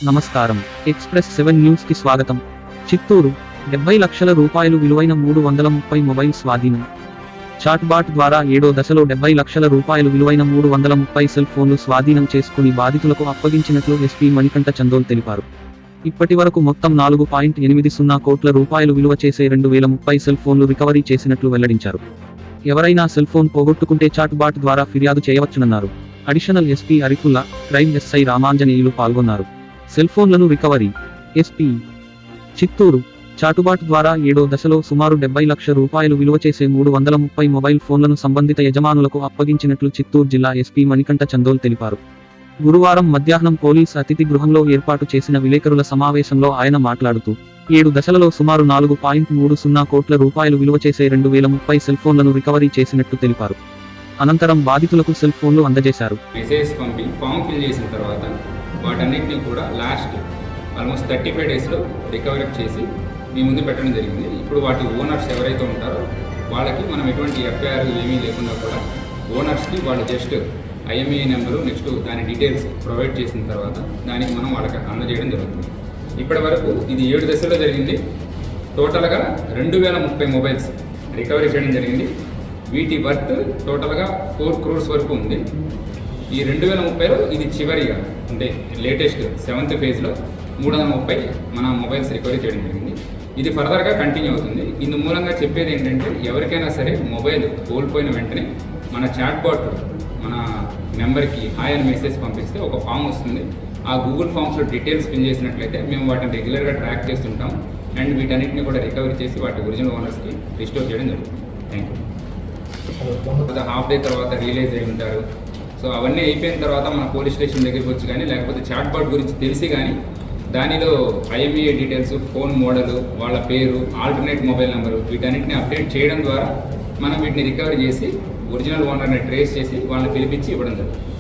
నమస్కారం. Express 7 news కి స్వాగతం. చిత్తూరు 70 లక్షల రూపాయలు విలువైన 330 మొబైల్ స్వాధీనం. చాట్‌బాట్ ద్వారా 7వ దశలో 70 లక్షల రూపాయలు విలువైన 330 సెల్ ఫోన్లు స్వాధీనం చేసుకుని బాధితులకు అప్పగించినట్లు ఎస్పీ మణికంఠ చందోల్ తెలిపారు. ఇప్పటివరకు మొత్తం 4.80 కోట్ల రూపాయలు విలువ చేసే 2030 సెల్ ఫోన్లు రికవరీ చేసినట్లు వెల్లడించారు. ఎవరైనా సెల్ ఫోన్ పోగొట్టుకుంటే చాట్‌బాట్ ద్వారా ఫిర్యాదు చేయవచ్చునన్నారు. Additional SP Arifulla, crime SI Ramanjaneyulu పాల్గొన్నారు. సెల్ ఫోన్లను రికవరీ. ఎస్పీ చిత్తూరు చాటుబాట్ ద్వారా 7వ దశలో సుమారు 70 లక్షల రూపాయలు విలువ చేసే 330 మొబైల్ ఫోన్లను సంబంధిత యజమానులకు అప్పగించినట్లు చిత్తూరు జిల్లా ఎస్పీ మణికంఠ చందోల్ తెలిపారు. గురువారం మధ్యాహ్నం పోలీస్ అతిథి గృహంలో ఏర్పాటు చేసిన విలేకరుల సమావేశంలో ఆయన మాట్లాడుతూ 7 దశలలో సుమారు 4.30 కోట్ల రూపాయలు విలువ చేసే 2030 సెల్ ఫోన్లను రికవరీ చేసినట్టు తెలిపారు. అనంతరం బాధితులకు సెల్ ఫోన్లు అందజేశారు. మెసేజ్ పంపి ఫామ్ ఫిల్ చేసిన తర్వాత వాటన్నిటిని కూడా లాస్ట్ ఆల్మోస్ట్ 35 డేస్లో రికవరీ చేసి మీ ముందు పెట్టడం జరిగింది. ఇప్పుడు వాటి ఓనర్స్ ఎవరైతే ఉంటారో వాళ్ళకి మనం ఎటువంటి ఎఫ్ఐఆర్ ఏమీ లేకుండా కూడా ఓనర్స్కి వాళ్ళు జస్ట్ ఐఎంఈఐ నెంబరు నెక్స్ట్ దాని డీటెయిల్స్ ప్రొవైడ్ చేసిన తర్వాత దానికి మనం వాళ్ళకి అందజేయడం జరుగుతుంది. ఇప్పటి వరకు ఇది 7 దశల్లో జరిగింది. టోటల్గా 2030 మొబైల్స్ రికవరీ చేయడం జరిగింది. వీటి వర్త్ టోటల్గా 4 crores వరకు ఉంది. ఈ 2030లో ఇది చివరిగా అంటే లేటెస్ట్ 7th ఫేజ్లో 330 మన మొబైల్స్ రికవరీ చేయడం జరిగింది. ఇది ఫర్దర్గా కంటిన్యూ అవుతుంది. ఇందు మూలంగా చెప్పేది ఏంటంటే ఎవరికైనా సరే మొబైల్ కోల్పోయిన వెంటనే మన చాట్బాట్ మన నెంబర్కి హాయ్ అని మెసేజ్ పంపిస్తే ఒక ఫామ్ వస్తుంది. ఆ గూగుల్ ఫామ్స్లో డీటెయిల్స్ ఫిల్ చేసినట్లయితే మేము వాటిని రెగ్యులర్గా ట్రాక్ చేస్తుంటాం అండ్ వీటన్నిటిని కూడా రికవరీ చేసి వాటి ఒరిజినల్ ఓనర్స్కి రిస్టోర్ చేయడం జరుగుతుంది. Thank you. హాఫ్ డే తర్వాత రియలైజ్ అయి ఉంటారు. సో అవన్నీ అయిపోయిన తర్వాత మన పోలీస్ స్టేషన్ దగ్గరికి వచ్చి కానీ లేకపోతే చాట్బాట్ గురించి తెలిసి కానీ దానిలో ఐఎంఈఐ డీటెయిల్స్, ఫోన్ మోడలు, వాళ్ళ పేరు, ఆల్టర్నేట్ మొబైల్ నెంబరు వీటన్నిటిని అప్డేట్ చేయడం ద్వారా మనం వీటిని రికవరీ చేసి ఒరిజినల్ ఓనర్ని ట్రేస్ చేసి వాళ్ళని పిలిపించి ఇవ్వడం జరుగుతుంది.